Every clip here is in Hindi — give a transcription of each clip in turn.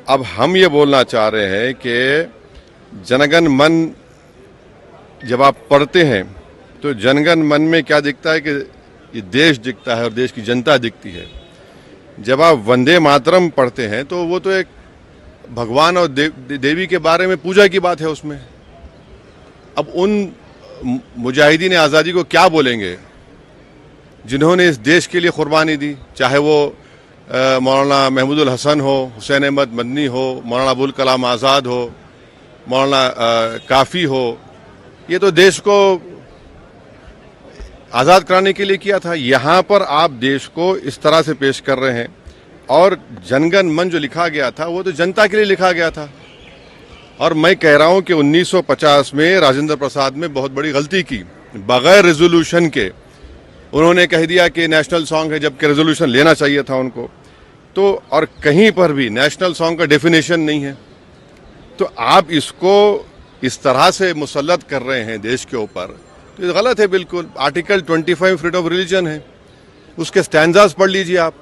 अब हम ये बोलना चाह रहे हैं कि जनगण मन जब आप पढ़ते हैं तो जनगण मन में क्या दिखता है कि ये देश दिखता है और देश की जनता दिखती है। जब आप वंदे मातरम पढ़ते हैं तो वो तो एक भगवान और देवी के बारे में पूजा की बात है उसमें। अब उन मुजाहिदीन आज़ादी को क्या बोलेंगे जिन्होंने इस देश के लिए कुर्बानी दी, चाहे वो मौलाना महमूदुल हसन हो, हुसैन अहमद मदनी हो, मौलाना अबुल कलाम आज़ाद हो, मौलाना काफ़ी हो। ये तो देश को आज़ाद कराने के लिए किया था। यहाँ पर आप देश को इस तरह से पेश कर रहे हैं। और जनगण मन जो लिखा गया था वो तो जनता के लिए लिखा गया था। और मैं कह रहा हूँ कि 1950 में राजेंद्र प्रसाद में बहुत बड़ी गलती की। बगैर रेजोल्यूशन के उन्होंने कह दिया कि नेशनल सॉन्ग है, जबकि रेजोल्यूशन लेना चाहिए था उनको। तो और कहीं पर भी नेशनल सॉन्ग का डेफिनेशन नहीं है। तो आप इसको इस तरह से मुसल्लत कर रहे हैं देश के ऊपर, तो ये गलत है बिल्कुल। आर्टिकल 25 फ्रीडम ऑफ रिलीजन है, उसके स्टैंजास पढ़ लीजिए आप।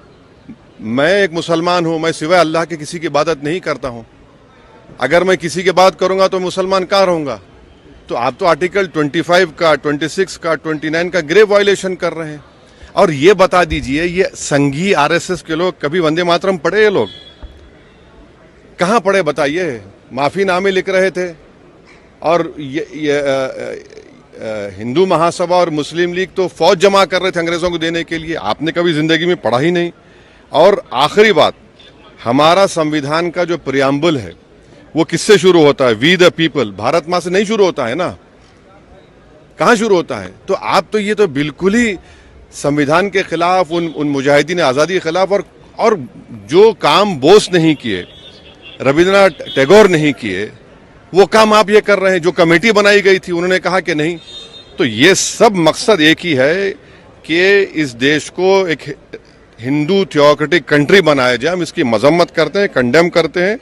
मैं एक मुसलमान हूँ, मैं सिवाय अल्लाह के किसी की इबादत नहीं करता हूँ। अगर मैं किसी की बात करूँगा तो मुसलमान कहाँ रहूँगा? तो आप तो आर्टिकल 25 का, 26 का, 29 का ग्रेव वायलेशन कर रहे हैं। और ये बता दीजिए, ये संघी आरएसएस के लोग कभी वंदे मातरम पढ़े? ये लोग कहाँ पढ़े बताइए? माफीनामे लिख रहे थे। और हिंदू महासभा और मुस्लिम लीग तो फौज जमा कर रहे थे अंग्रेजों को देने के लिए। आपने कभी जिंदगी में पढ़ा ही नहीं। और आखिरी बात, हमारा संविधान का जो प्रियम्बल है वो किससे शुरू होता है? We the people. भारत माँ से नहीं शुरू होता है ना, कहाँ शुरू होता है? तो आप तो ये तो बिल्कुल ही संविधान के खिलाफ, उन मुजाहिदीन आज़ादी के खिलाफ। और जो काम बोस नहीं किए, रविंद्रनाथ टैगोर नहीं किए, वो काम आप ये कर रहे हैं। जो कमेटी बनाई गई थी उन्होंने कहा कि नहीं। तो ये सब मकसद एक ही है कि इस देश को एक हिंदू थियोक्रेटिक कंट्री बनाया जाए। हम इसकी मजम्मत करते हैं, कंडेम करते हैं।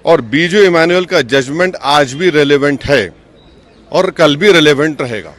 और बीजू इमानुएल का जजमेंट आज भी रेलेवेंट है और कल भी रेलेवेंट रहेगा।